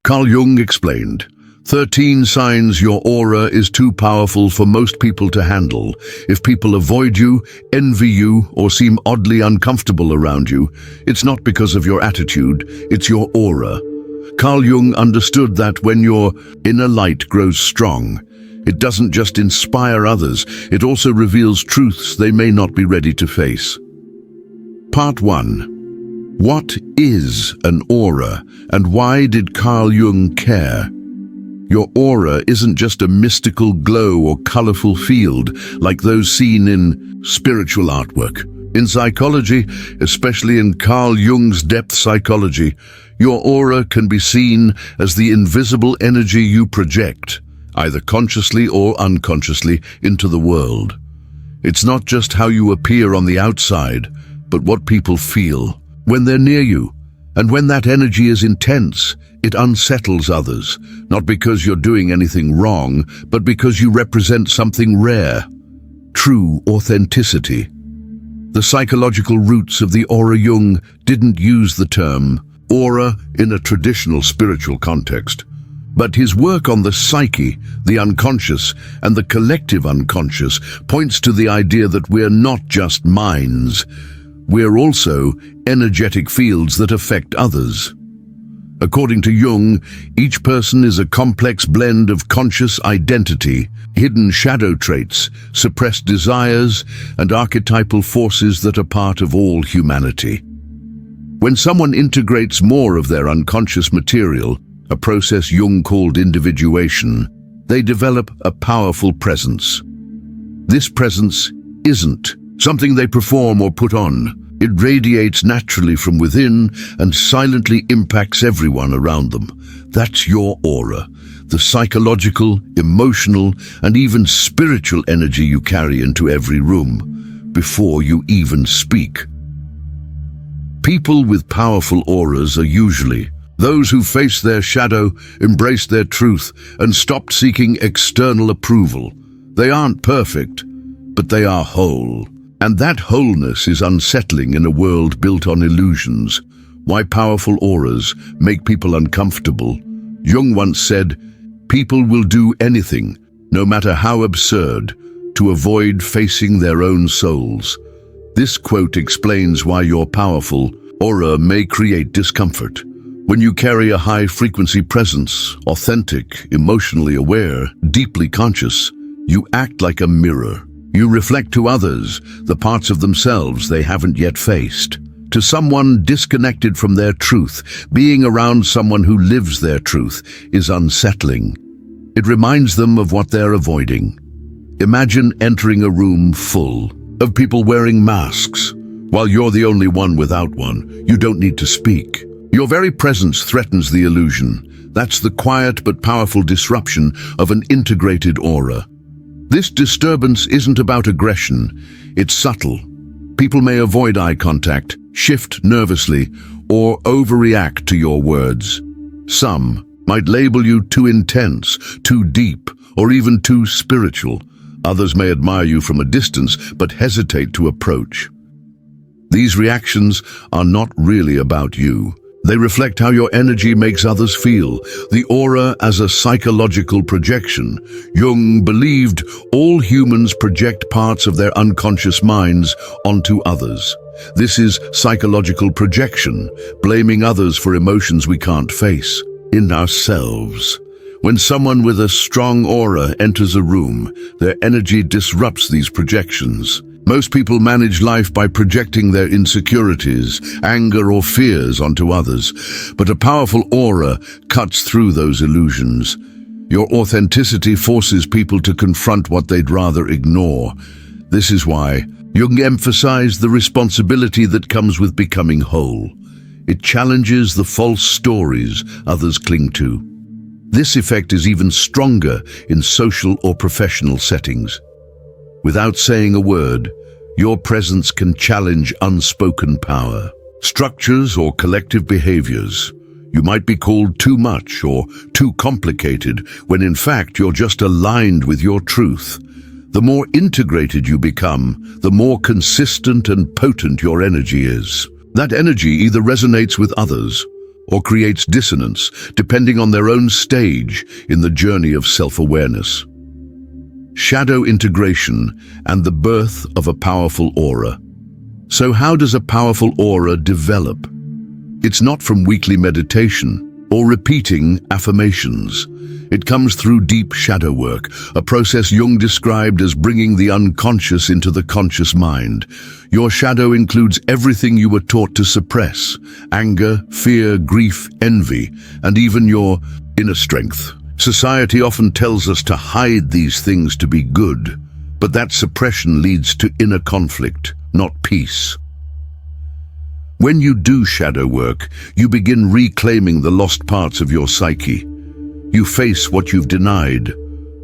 Carl Jung explained, 13 signs your aura is too powerful for most people to handle. If people avoid you, envy you, or seem oddly uncomfortable around you, it's not because of your attitude, it's your aura. Carl Jung understood that when your inner light grows strong, it doesn't just inspire others, it also reveals truths they may not be ready to face. Part 1. What is an aura, and why did Carl Jung care? Your aura isn't just a mystical glow or colorful field like those seen in spiritual artwork. In psychology, especially in Carl Jung's depth psychology, your aura can be seen as the invisible energy you project, either consciously or unconsciously, into the world. It's not just how you appear on the outside, but what people feel when they're near you. And when that energy is intense, it unsettles others, not because you're doing anything wrong, but because you represent something rare, true authenticity. The psychological roots of the aura. Jung didn't use the term aura in a traditional spiritual context, but his work on the psyche, the unconscious, and the collective unconscious points to the idea that we're not just minds, we're also energetic fields that affect others. According to Jung, each person is a complex blend of conscious identity, hidden shadow traits, suppressed desires, and archetypal forces that are part of all humanity. When someone integrates more of their unconscious material, a process Jung called individuation, they develop a powerful presence. This presence isn't something they perform or put on. It radiates naturally from within and silently impacts everyone around them. That's your aura, the psychological, emotional, and even spiritual energy you carry into every room, before you even speak. People with powerful auras are usually those who face their shadow, embrace their truth, and stopped seeking external approval. They aren't perfect, but they are whole. And that wholeness is unsettling in a world built on illusions. Why powerful auras make people uncomfortable? Jung once said, people will do anything, no matter how absurd, to avoid facing their own souls. This quote explains why your powerful aura may create discomfort. When you carry a high-frequency presence, authentic, emotionally aware, deeply conscious, you act like a mirror. You reflect to others the parts of themselves they haven't yet faced. To someone disconnected from their truth, being around someone who lives their truth is unsettling. It reminds them of what they're avoiding. Imagine entering a room full of people wearing masks. While you're the only one without one, you don't need to speak. Your very presence threatens the illusion. That's the quiet but powerful disruption of an integrated aura. This disturbance isn't about aggression, it's subtle. People may avoid eye contact, shift nervously, or overreact to your words. Some might label you too intense, too deep, or even too spiritual. Others may admire you from a distance, but hesitate to approach. These reactions are not really about you. They reflect how your energy makes others feel, the aura as a psychological projection. Jung believed all humans project parts of their unconscious minds onto others. This is psychological projection, blaming others for emotions we can't face in ourselves. When someone with a strong aura enters a room, their energy disrupts these projections. Most people manage life by projecting their insecurities, anger, or fears onto others, but a powerful aura cuts through those illusions. Your authenticity forces people to confront what they'd rather ignore. This is why Jung emphasized the responsibility that comes with becoming whole. It challenges the false stories others cling to. This effect is even stronger in social or professional settings. Without saying a word, your presence can challenge unspoken power, structures, or collective behaviors. You might be called too much or too complicated when in fact you're just aligned with your truth. The more integrated you become, the more consistent and potent your energy is. That energy either resonates with others or creates dissonance, depending on their own stage in the journey of self-awareness. Shadow integration and the birth of a powerful aura. So how does a powerful aura develop? It's not from weekly meditation or repeating affirmations. It comes through deep shadow work, a process Jung described as bringing the unconscious into the conscious mind. Your shadow includes everything you were taught to suppress: anger, fear, grief, envy, and even your inner strength. Society often tells us to hide these things to be good, but that suppression leads to inner conflict, not peace. When you do shadow work, you begin reclaiming the lost parts of your psyche. You face what you've denied,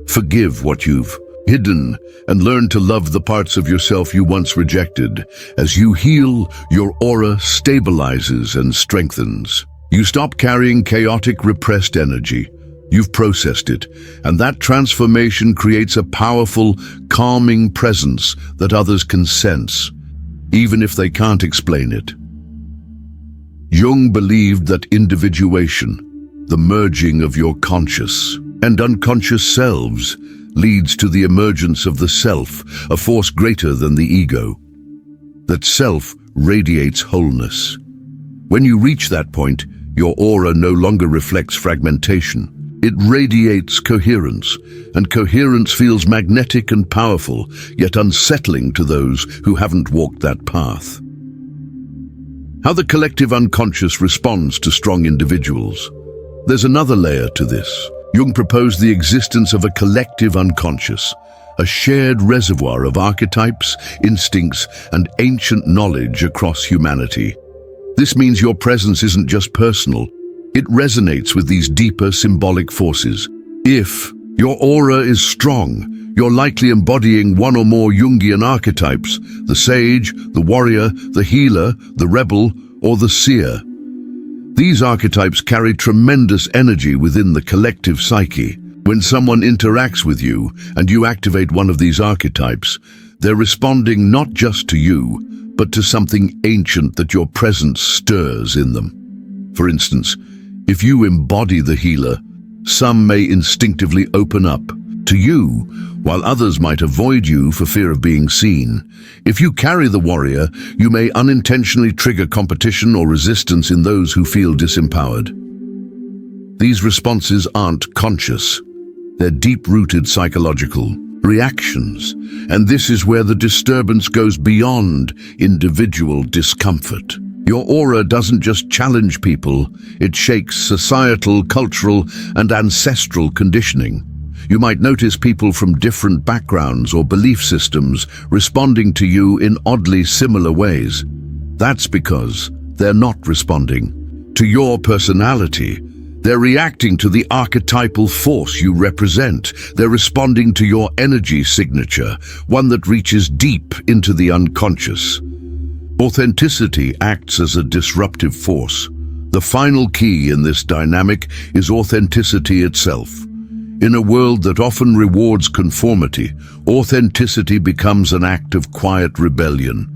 forgive what you've hidden, and learn to love the parts of yourself you once rejected. As you heal, your aura stabilizes and strengthens. You stop carrying chaotic, repressed energy. You've processed it, and that transformation creates a powerful, calming presence that others can sense, even if they can't explain it. Jung believed that individuation, the merging of your conscious and unconscious selves, leads to the emergence of the self, a force greater than the ego. That self radiates wholeness. When you reach that point, your aura no longer reflects fragmentation. It radiates coherence, and coherence feels magnetic and powerful, yet unsettling to those who haven't walked that path. How the collective unconscious responds to strong individuals. There's another layer to this. Jung proposed the existence of a collective unconscious, a shared reservoir of archetypes, instincts, and ancient knowledge across humanity. This means your presence isn't just personal. It resonates with these deeper symbolic forces. If your aura is strong, you're likely embodying one or more Jungian archetypes: the sage, the warrior, the healer, the rebel, or the seer. These archetypes carry tremendous energy within the collective psyche. When someone interacts with you and you activate one of these archetypes, they're responding not just to you, but to something ancient that your presence stirs in them. For instance, if you embody the healer, some may instinctively open up to you, while others might avoid you for fear of being seen. If you carry the warrior, you may unintentionally trigger competition or resistance in those who feel disempowered. These responses aren't conscious. They're deep-rooted psychological reactions, and this is where the disturbance goes beyond individual discomfort. Your aura doesn't just challenge people, it shakes societal, cultural, and ancestral conditioning. You might notice people from different backgrounds or belief systems responding to you in oddly similar ways. That's because they're not responding to your personality. They're reacting to the archetypal force you represent. They're responding to your energy signature, one that reaches deep into the unconscious. Authenticity acts as a disruptive force. The final key in this dynamic is authenticity itself. In a world that often rewards conformity, authenticity becomes an act of quiet rebellion.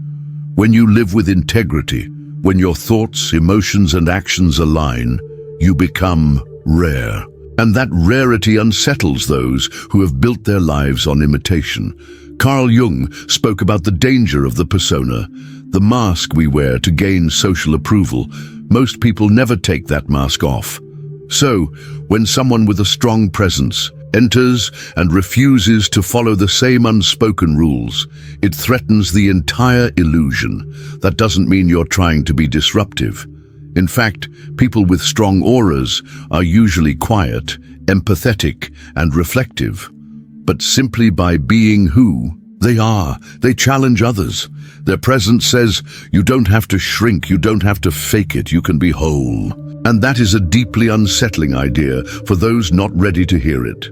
When you live with integrity, when your thoughts, emotions, and actions align, you become rare. And that rarity unsettles those who have built their lives on imitation. Carl Jung spoke about the danger of the persona, the mask we wear to gain social approval. Most people never take that mask off. So, when someone with a strong presence enters and refuses to follow the same unspoken rules, it threatens the entire illusion. That doesn't mean you're trying to be disruptive. In fact, people with strong auras are usually quiet, empathetic, and reflective. But simply by being who they are, they challenge others. Their presence says, you don't have to shrink, you don't have to fake it, you can be whole. And that is a deeply unsettling idea for those not ready to hear it.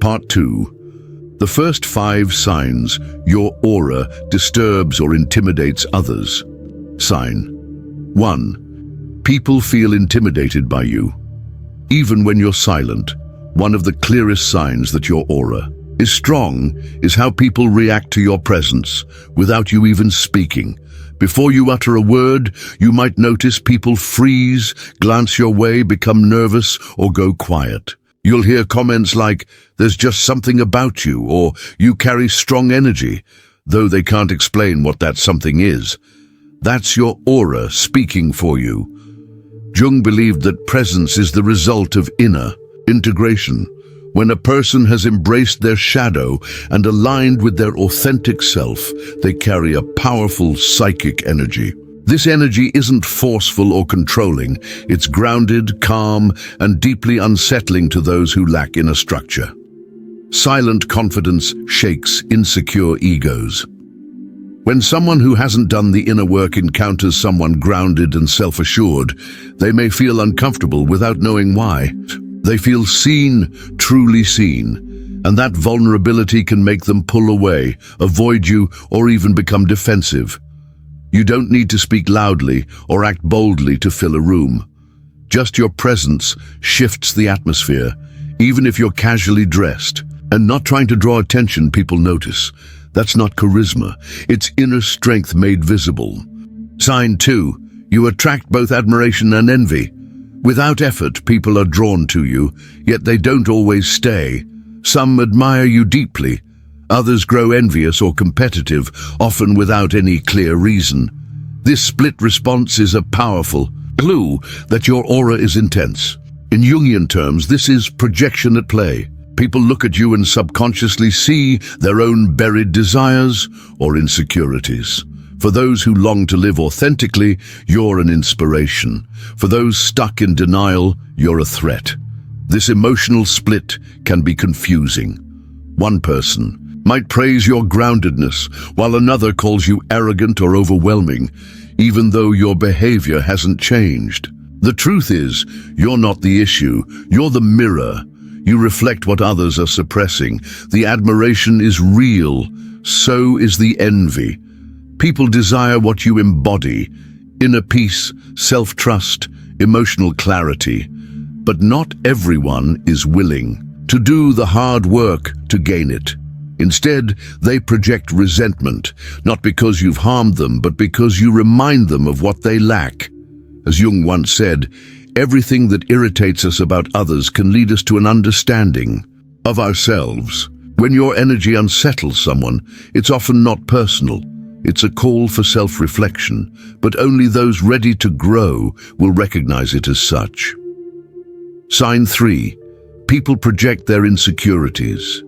Part 2. The first 5 signs your aura disturbs or intimidates others. Sign 1. People feel intimidated by you. Even when you're silent, one of the clearest signs that your aura is strong is how people react to your presence without you even speaking. Before you utter a word, you might notice people freeze, glance your way, become nervous, or go quiet. You'll hear comments like, "There's just something about you," or "You carry strong energy," though they can't explain what that something is. That's your aura speaking for you. Jung believed that presence is the result of inner integration. When a person has embraced their shadow and aligned with their authentic self, they carry a powerful psychic energy. This energy isn't forceful or controlling. It's grounded, calm, and deeply unsettling to those who lack inner structure. Silent confidence shakes insecure egos. When someone who hasn't done the inner work encounters someone grounded and self-assured, they may feel uncomfortable without knowing why. They feel seen, truly seen, and that vulnerability can make them pull away, avoid you, or even become defensive. You don't need to speak loudly or act boldly to fill a room. Just your presence shifts the atmosphere, even if you're casually dressed. And not trying to draw attention, people notice. That's not charisma, it's inner strength made visible. Sign 2. You attract both admiration and envy. Without effort, people are drawn to you, yet they don't always stay. Some admire you deeply. Others grow envious or competitive, often without any clear reason. This split response is a powerful clue that your aura is intense. In Jungian terms, this is projection at play. People look at you and subconsciously see their own buried desires or insecurities. For those who long to live authentically, you're an inspiration. For those stuck in denial, you're a threat. This emotional split can be confusing. One person might praise your groundedness, while another calls you arrogant or overwhelming, even though your behavior hasn't changed. The truth is, you're not the issue, you're the mirror. You reflect what others are suppressing. The admiration is real, so is the envy. People desire what you embody: inner peace, self-trust, emotional clarity. But not everyone is willing to do the hard work to gain it. Instead, they project resentment, not because you've harmed them, but because you remind them of what they lack. As Jung once said, everything that irritates us about others can lead us to an understanding of ourselves. When your energy unsettles someone, it's often not personal. It's a call for self-reflection, but only those ready to grow will recognize it as such. Sign 3. People project their insecurities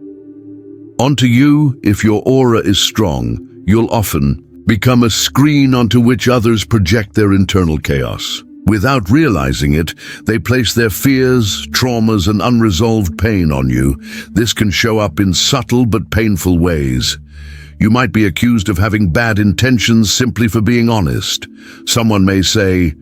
onto you. If your aura is strong, you'll often become a screen onto which others project their internal chaos. Without realizing it, they place their fears, traumas, and unresolved pain on you. This can show up in subtle but painful ways. You might be accused of having bad intentions simply for being honest. Someone may say,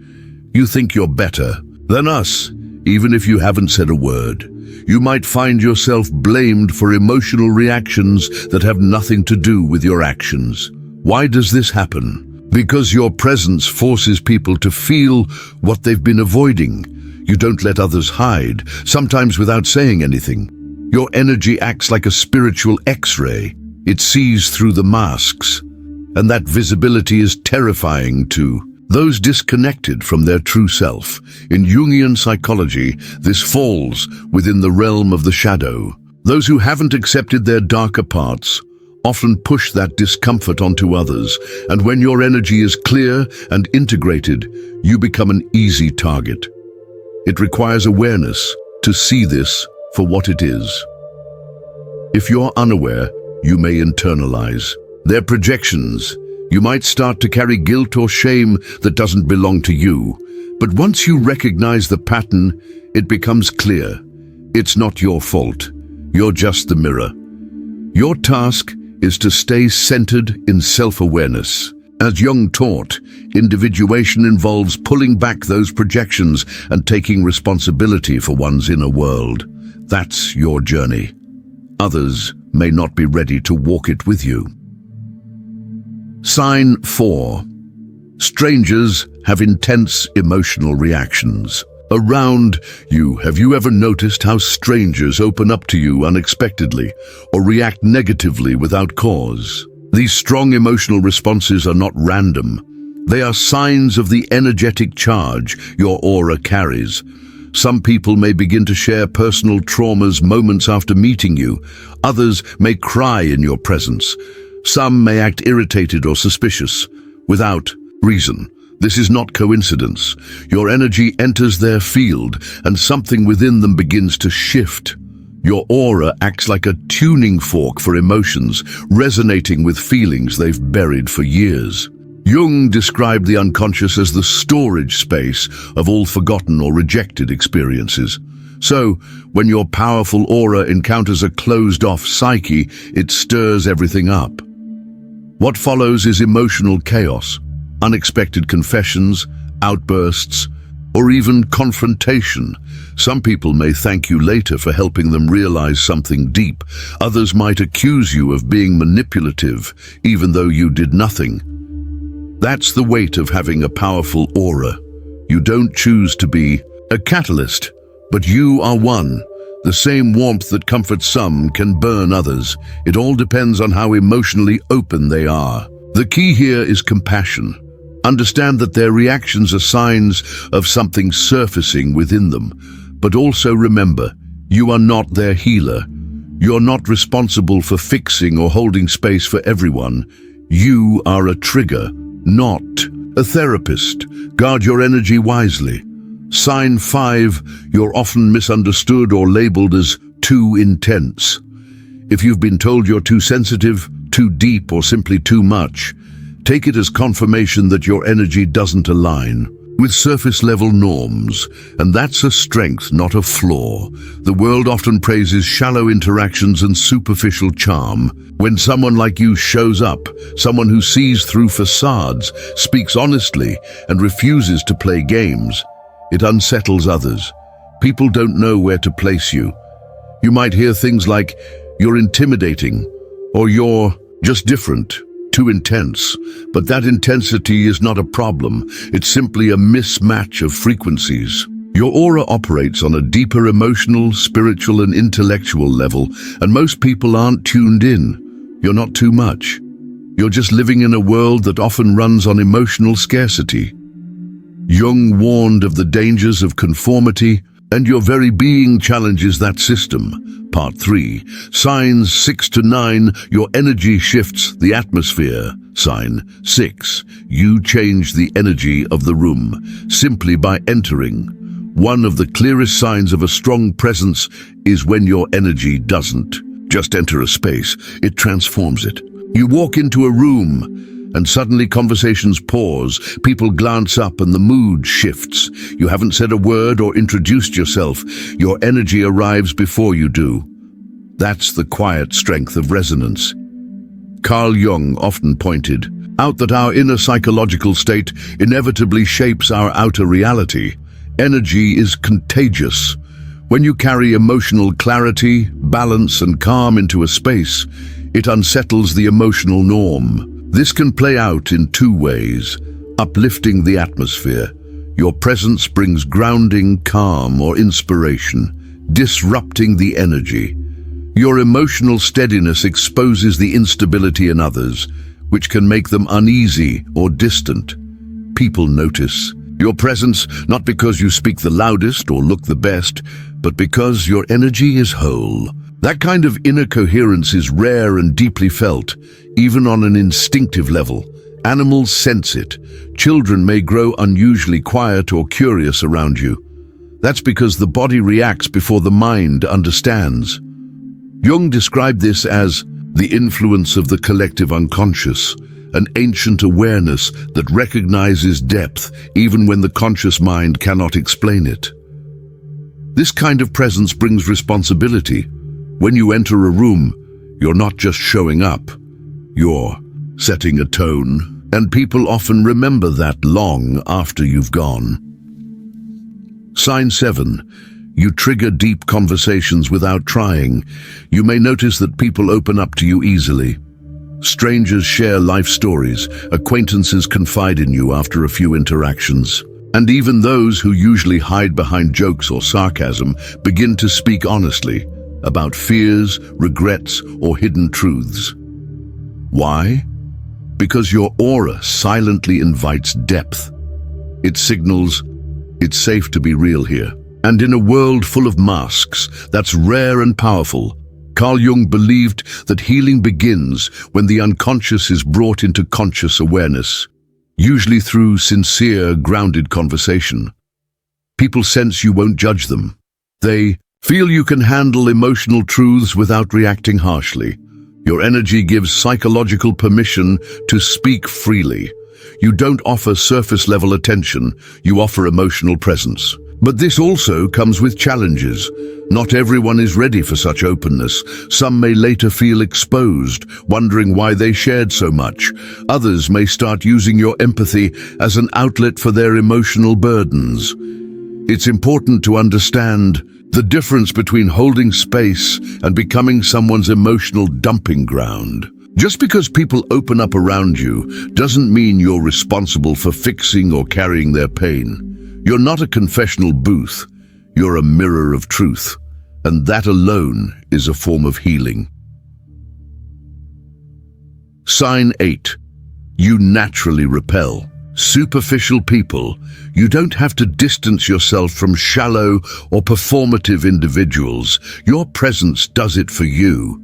"You think you're better than us," even if you haven't said a word. You might find yourself blamed for emotional reactions that have nothing to do with your actions. Why does this happen? Because your presence forces people to feel what they've been avoiding. You don't let others hide, sometimes without saying anything. Your energy acts like a spiritual X-ray. It sees through the masks, and that visibility is terrifying to those disconnected from their true self. In Jungian psychology, this falls within the realm of the shadow. Those who haven't accepted their darker parts often push that discomfort onto others, and when your energy is clear and integrated, you become an easy target. It requires awareness to see this for what it is. If you're unaware, you may internalize their projections. You might start to carry guilt or shame that doesn't belong to you. But once you recognize the pattern, it becomes clear. It's not your fault. You're just the mirror. Your task is to stay centered in self-awareness. As Jung taught, individuation involves pulling back those projections and taking responsibility for one's inner world. That's your journey. Others may not be ready to walk it with you. Sign 4. Strangers have intense emotional reactions. Around you, have you ever noticed how strangers open up to you unexpectedly or react negatively without cause? These strong emotional responses are not random. They are signs of the energetic charge your aura carries. Some people may begin to share personal traumas moments after meeting you. Others may cry in your presence. Some may act irritated or suspicious, without reason. This is not coincidence. Your energy enters their field, and something within them begins to shift. Your aura acts like a tuning fork for emotions, resonating with feelings they've buried for years. Jung described the unconscious as the storage space of all forgotten or rejected experiences. So, when your powerful aura encounters a closed-off psyche, it stirs everything up. What follows is emotional chaos, unexpected confessions, outbursts, or even confrontation. Some people may thank you later for helping them realize something deep. Others might accuse you of being manipulative, even though you did nothing. That's the weight of having a powerful aura. You don't choose to be a catalyst, but you are one. The same warmth that comforts some can burn others. It all depends on how emotionally open they are. The key here is compassion. Understand that their reactions are signs of something surfacing within them. But also remember, you are not their healer. You're not responsible for fixing or holding space for everyone. You are a trigger, not a therapist. Guard your energy wisely. Sign 5, you're often misunderstood or labeled as too intense. If you've been told you're too sensitive, too deep, or simply too much, take it as confirmation that your energy doesn't align with surface-level norms, and that's a strength, not a flaw. The world often praises shallow interactions and superficial charm. When someone like you shows up, someone who sees through facades, speaks honestly, and refuses to play games, it unsettles others. People don't know where to place you. You might hear things like, "You're intimidating," or "You're just different, too intense." But that intensity is not a problem. It's simply a mismatch of frequencies. Your aura operates on a deeper emotional, spiritual, and intellectual level, and most people aren't tuned in. You're not too much. You're just living in a world that often runs on emotional scarcity. Jung warned of the dangers of conformity, and your very being challenges that system. Part 3. Signs 6 to 9, your energy shifts the atmosphere. Sign 6. You change the energy of the room simply by entering. One of the clearest signs of a strong presence is when your energy doesn't just enter a space, it transforms it. You walk into a room, and suddenly conversations pause, people glance up and the mood shifts. You haven't said a word or introduced yourself. Your energy arrives before you do. That's the quiet strength of resonance. Carl Jung often pointed out that our inner psychological state inevitably shapes our outer reality. Energy is contagious. When you carry emotional clarity, balance, and calm into a space, it unsettles the emotional norm. This can play out in 2 ways. Uplifting the atmosphere. Your presence brings grounding, calm, or inspiration. Disrupting the energy. Your emotional steadiness exposes the instability in others, which can make them uneasy or distant. People notice your presence not because you speak the loudest or look the best, but because your energy is whole. That kind of inner coherence is rare and deeply felt, even on an instinctive level. Animals sense it. Children may grow unusually quiet or curious around you. That's because the body reacts before the mind understands. Jung described this as the influence of the collective unconscious, an ancient awareness that recognizes depth even when the conscious mind cannot explain it. This kind of presence brings responsibility. When you enter a room, you're not just showing up, you're setting a tone, and people often remember that long after you've gone. Sign 7. You trigger deep conversations without trying. You may notice that people open up to you easily. Strangers share life stories. Acquaintances confide in you after a few interactions. And even those who usually hide behind jokes or sarcasm begin to speak honestly about fears, regrets, or hidden truths. Why? Because your aura silently invites depth. It signals, it's safe to be real here. And in a world full of masks, that's rare and powerful. Carl Jung believed that healing begins when the unconscious is brought into conscious awareness, usually through sincere, grounded conversation. People sense you won't judge them. They feel you can handle emotional truths without reacting harshly. Your energy gives psychological permission to speak freely. You don't offer surface-level attention, you offer emotional presence. But this also comes with challenges. Not everyone is ready for such openness. Some may later feel exposed, wondering why they shared so much. Others may start using your empathy as an outlet for their emotional burdens. It's important to understand the difference between holding space and becoming someone's emotional dumping ground. Just because people open up around you doesn't mean you're responsible for fixing or carrying their pain. You're not a confessional booth, you're a mirror of truth, and that alone is a form of healing. Sign 8. You naturally repel. Superficial people. You don't have to distance yourself from shallow or performative individuals. Your presence does it for you.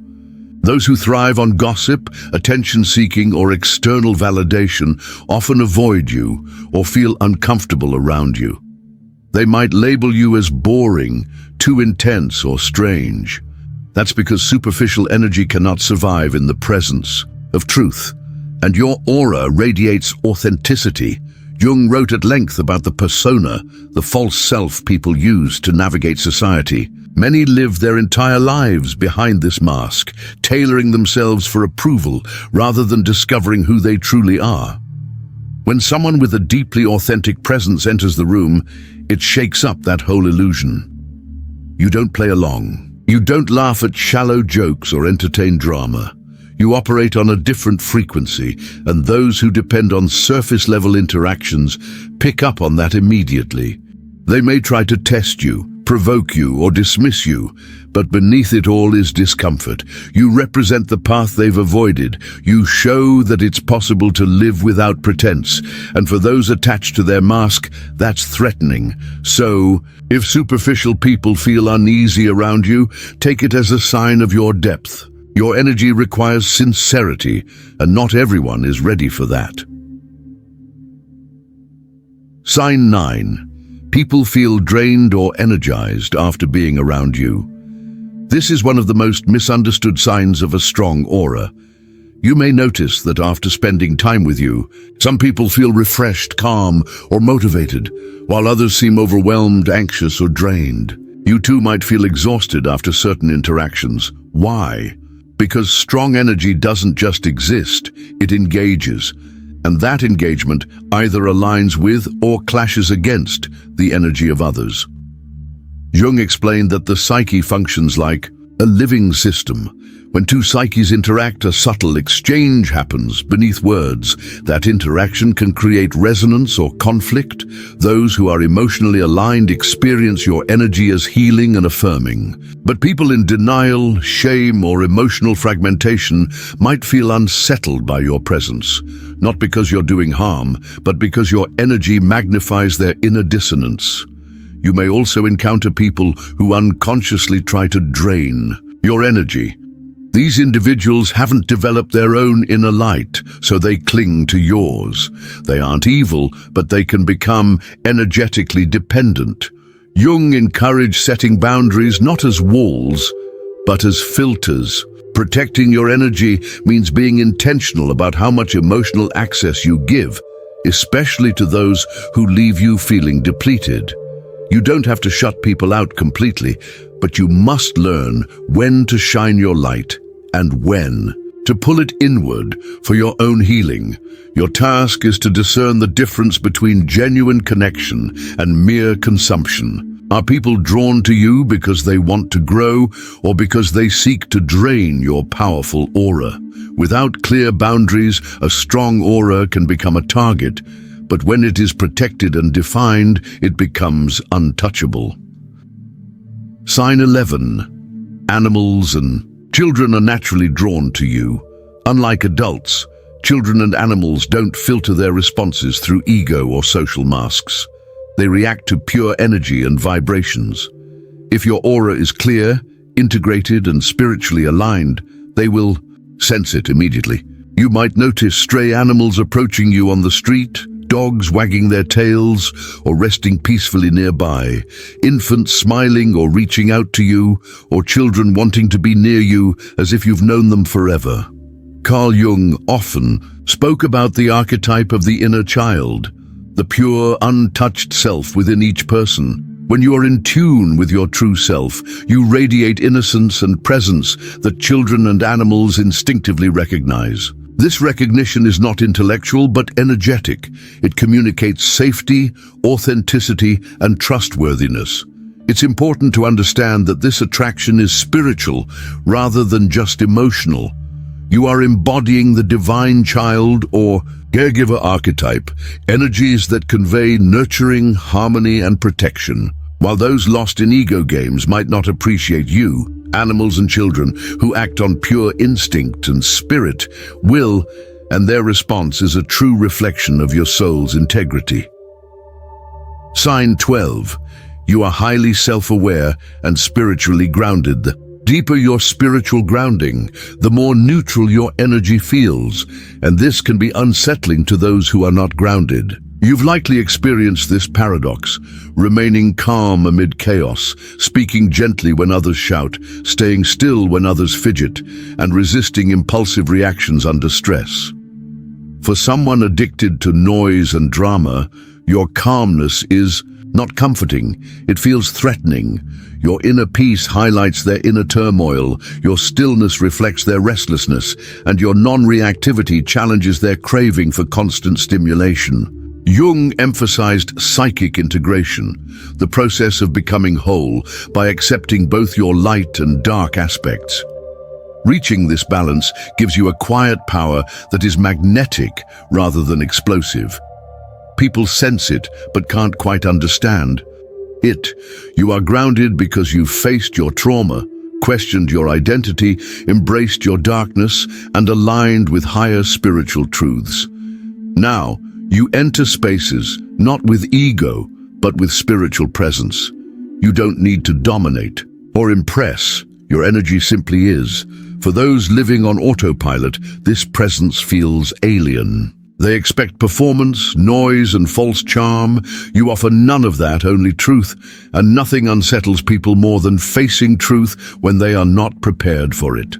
Those who thrive on gossip, attention-seeking, or external validation often avoid you or feel uncomfortable around you. They might label you as boring, too intense, or strange. That's because superficial energy cannot survive in the presence of truth, and your aura radiates authenticity. Jung wrote at length about the persona, the false self people use to navigate society. Many live their entire lives behind this mask, tailoring themselves for approval rather than discovering who they truly are. When someone with a deeply authentic presence enters the room, it shakes up that whole illusion. You don't play along. You don't laugh at shallow jokes or entertain drama. You operate on a different frequency, and those who depend on surface-level interactions pick up on that immediately. They may try to test you, provoke you, or dismiss you, but beneath it all is discomfort. You represent the path they've avoided. You show that it's possible to live without pretense, and for those attached to their mask, that's threatening. So, if superficial people feel uneasy around you, take it as a sign of your depth. Your energy requires sincerity, and not everyone is ready for that. Sign 9. People feel drained or energized after being around you. This is one of the most misunderstood signs of a strong aura. You may notice that after spending time with you, some people feel refreshed, calm, or motivated, while others seem overwhelmed, anxious, or drained. You too might feel exhausted after certain interactions. Why? Because strong energy doesn't just exist, it engages. And that engagement either aligns with or clashes against the energy of others. Jung explained that the psyche functions like a living system. When two psyches interact, a subtle exchange happens beneath words. That interaction can create resonance or conflict. Those who are emotionally aligned experience your energy as healing and affirming. But people in denial, shame, or emotional fragmentation might feel unsettled by your presence. Not because you're doing harm, but because your energy magnifies their inner dissonance. You may also encounter people who unconsciously try to drain your energy. These individuals haven't developed their own inner light, so they cling to yours. They aren't evil, but they can become energetically dependent. Jung encouraged setting boundaries not as walls, but as filters. Protecting your energy means being intentional about how much emotional access you give, especially to those who leave you feeling depleted. You don't have to shut people out completely, but you must learn when to shine your light and when to pull it inward for your own healing. Your task is to discern the difference between genuine connection and mere consumption. Are people drawn to you because they want to grow or because they seek to drain your powerful aura? Without clear boundaries, a strong aura can become a target, but when it is protected and defined, it becomes untouchable. Sign 11. Animals and children are naturally drawn to you. Unlike adults, children and animals don't filter their responses through ego or social masks. They react to pure energy and vibrations. If your aura is clear, integrated, and spiritually aligned, they will sense it immediately. You might notice stray animals approaching you on the street, dogs wagging their tails or resting peacefully nearby, infants smiling or reaching out to you, or children wanting to be near you as if you've known them forever. Carl Jung often spoke about the archetype of the inner child, the pure, untouched self within each person. When you are in tune with your true self, you radiate innocence and presence that children and animals instinctively recognize. This recognition is not intellectual but energetic. It communicates safety, authenticity, and trustworthiness. It's important to understand that this attraction is spiritual rather than just emotional. You are embodying the divine child or caregiver archetype, energies that convey nurturing, harmony, and protection. While those lost in ego games might not appreciate you, animals and children who act on pure instinct and spirit will, and their response is a true reflection of your soul's integrity. Sign 12. You are highly self-aware and spiritually grounded. The deeper your spiritual grounding, the more neutral your energy feels, and this can be unsettling to those who are not grounded. You've likely experienced this paradox, remaining calm amid chaos, speaking gently when others shout, staying still when others fidget, and resisting impulsive reactions under stress. For someone addicted to noise and drama, your calmness is not comforting, it feels threatening. Your inner peace highlights their inner turmoil, your stillness reflects their restlessness, and your non-reactivity challenges their craving for constant stimulation. Jung emphasized psychic integration, the process of becoming whole by accepting both your light and dark aspects. Reaching this balance gives you a quiet power that is magnetic rather than explosive. People sense it but can't quite understand it. You are grounded because you've faced your trauma, questioned your identity, embraced your darkness, and aligned with higher spiritual truths. Now, you enter spaces, not with ego, but with spiritual presence. You don't need to dominate or impress. Your energy simply is. For those living on autopilot, this presence feels alien. They expect performance, noise, and false charm. You offer none of that, only truth, and nothing unsettles people more than facing truth when they are not prepared for it.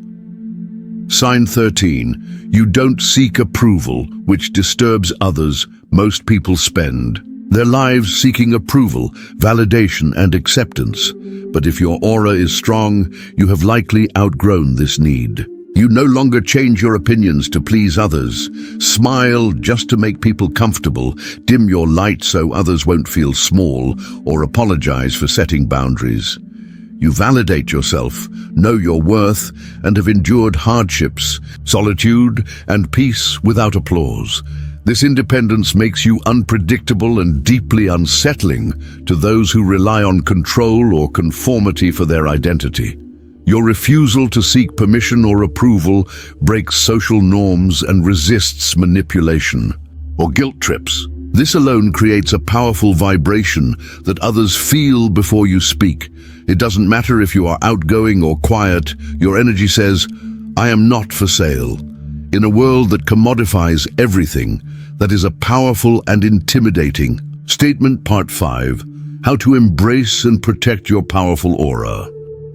Sign 13. You don't seek approval, which disturbs others. Most people spend their lives seeking approval, validation, and acceptance. But if your aura is strong, you have likely outgrown this need. You no longer change your opinions to please others. Smile just to make people comfortable. Dim your light so others won't feel small, or apologize for setting boundaries. You validate yourself, know your worth, and have endured hardships, solitude, and peace without applause. This independence makes you unpredictable and deeply unsettling to those who rely on control or conformity for their identity. Your refusal to seek permission or approval breaks social norms and resists manipulation or guilt trips. This alone creates a powerful vibration that others feel before you speak. It doesn't matter if you are outgoing or quiet, your energy says, "I am not for sale." In a world that commodifies everything, that is a powerful and intimidating statement. Part 5. How to embrace and protect your powerful aura.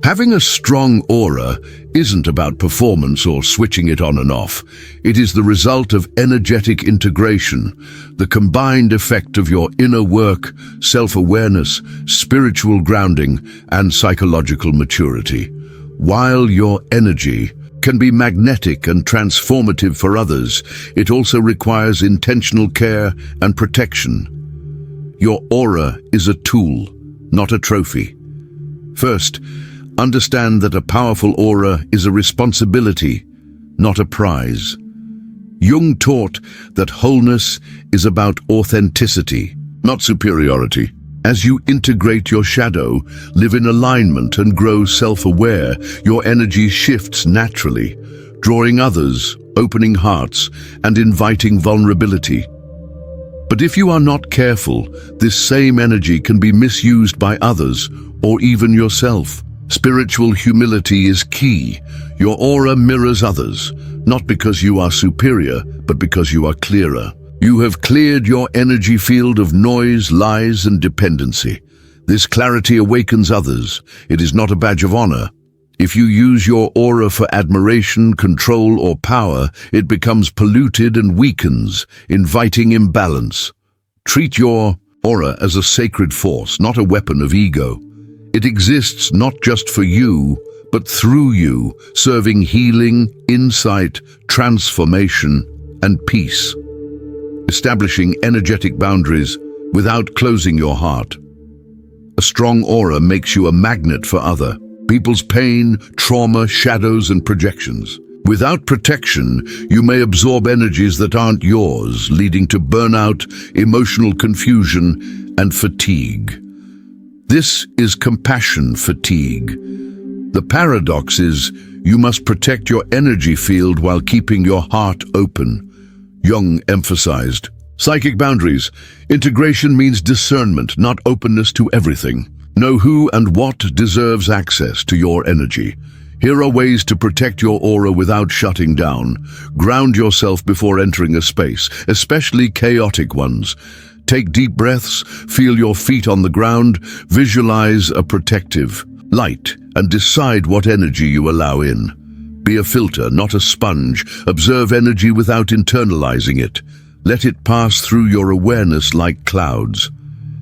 Having a strong aura isn't about performance or switching it on and off. It is the result of energetic integration, the combined effect of your inner work, self-awareness, spiritual grounding, and psychological maturity. While your energy can be magnetic and transformative for others, it also requires intentional care and protection. Your aura is a tool, not a trophy. First, understand that a powerful aura is a responsibility, not a prize. Jung taught that wholeness is about authenticity, not superiority. As you integrate your shadow, live in alignment and grow self-aware, your energy shifts naturally, drawing others, opening hearts, and inviting vulnerability. But if you are not careful, this same energy can be misused by others or even yourself. Spiritual humility is key. Your aura mirrors others, not because you are superior, but because you are clearer. You have cleared your energy field of noise, lies, and dependency. This clarity awakens others. It is not a badge of honor. If you use your aura for admiration, control, or power, it becomes polluted and weakens, inviting imbalance. Treat your aura as a sacred force, not a weapon of ego. It exists not just for you, but through you, serving healing, insight, transformation, and peace. Establishing energetic boundaries without closing your heart. A strong aura makes you a magnet for other people's pain, trauma, shadows, and projections. Without protection, you may absorb energies that aren't yours, leading to burnout, emotional confusion, and fatigue. This is compassion fatigue. The paradox is, you must protect your energy field while keeping your heart open. Jung emphasized. Psychic boundaries. Integration means discernment, not openness to everything. Know who and what deserves access to your energy. Here are ways to protect your aura without shutting down. Ground yourself before entering a space, especially chaotic ones. Take deep breaths, feel your feet on the ground, visualize a protective light, and decide what energy you allow in. Be a filter, not a sponge. Observe energy without internalizing it. Let it pass through your awareness like clouds.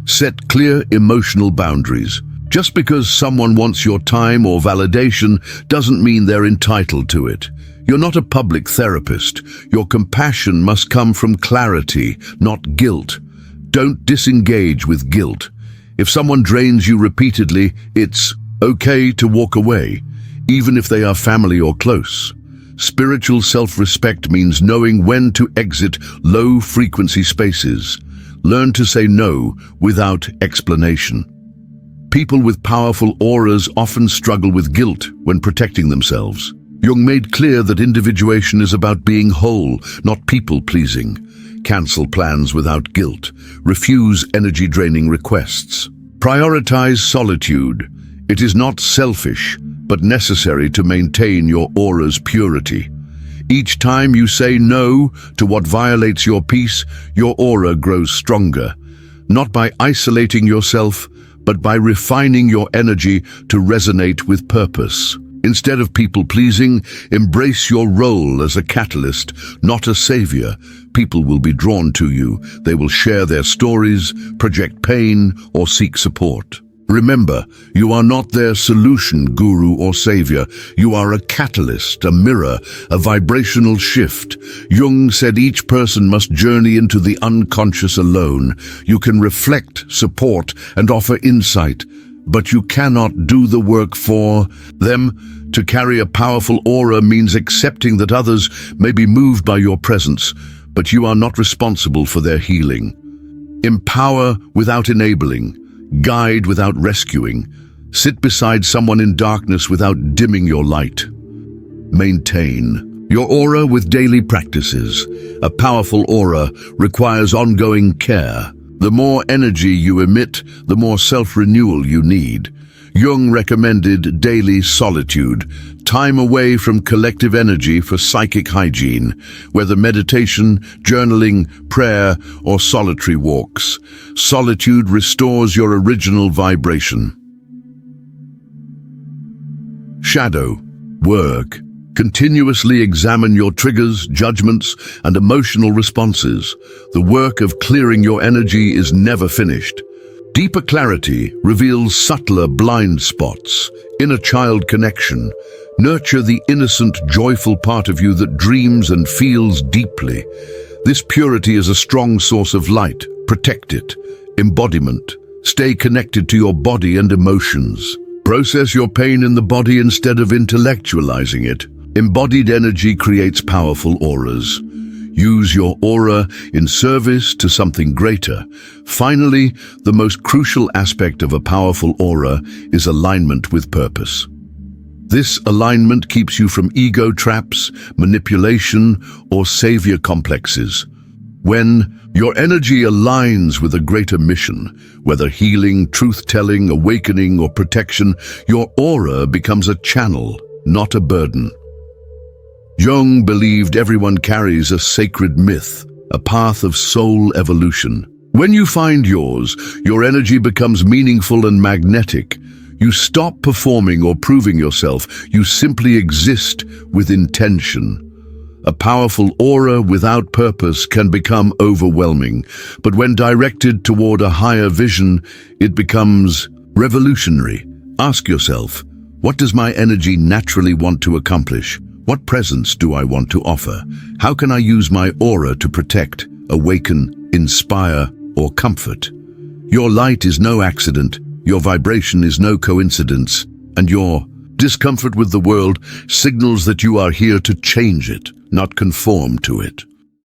Set clear emotional boundaries. Just because someone wants your time or validation doesn't mean they're entitled to it. You're not a public therapist. Your compassion must come from clarity, not guilt. Don't disengage with guilt. If someone drains you repeatedly, it's okay to walk away, even if they are family or close. Spiritual self-respect means knowing when to exit low-frequency spaces. Learn to say no without explanation. People with powerful auras often struggle with guilt when protecting themselves. Jung made clear that individuation is about being whole, not people-pleasing. Cancel plans without guilt. Refuse energy-draining requests. Prioritize solitude. It is not selfish, but necessary to maintain your aura's purity. Each time you say no to what violates your peace, your aura grows stronger. Not by isolating yourself, but by refining your energy to resonate with purpose. Instead of people-pleasing, embrace your role as a catalyst, not a savior. People will be drawn to you. They will share their stories, project pain, or seek support. Remember, you are not their solution, guru, or savior. You are a catalyst, a mirror, a vibrational shift. Jung said each person must journey into the unconscious alone. You can reflect, support, and offer insight, but you cannot do the work for them. To carry a powerful aura means accepting that others may be moved by your presence, but you are not responsible for their healing. Empower without enabling. Guide without rescuing. Sit beside someone in darkness without dimming your light. Maintain your aura with daily practices. A powerful aura requires ongoing care. The more energy you emit, the more self-renewal you need. Jung recommended daily solitude, time away from collective energy for psychic hygiene, whether meditation, journaling, prayer, or solitary walks. Solitude restores your original vibration. Shadow work. Continuously examine your triggers, judgments, and emotional responses. The work of clearing your energy is never finished. Deeper clarity reveals subtler blind spots. Inner child connection. Nurture the innocent, joyful part of you that dreams and feels deeply. This purity is a strong source of light. Protect it. Embodiment. Stay connected to your body and emotions. Process your pain in the body instead of intellectualizing it. Embodied energy creates powerful auras. Use your aura in service to something greater. Finally, the most crucial aspect of a powerful aura is alignment with purpose. This alignment keeps you from ego traps, manipulation, or savior complexes. When your energy aligns with a greater mission, whether healing, truth-telling, awakening, or protection, your aura becomes a channel, not a burden. Jung believed everyone carries a sacred myth, a path of soul evolution. When you find yours, your energy becomes meaningful and magnetic. You stop performing or proving yourself. You simply exist with intention. A powerful aura without purpose can become overwhelming, but when directed toward a higher vision, it becomes revolutionary. Ask yourself, what does my energy naturally want to accomplish? What presence do I want to offer? How can I use my aura to protect, awaken, inspire, or comfort? Your light is no accident, your vibration is no coincidence, and your discomfort with the world signals that you are here to change it, not conform to it.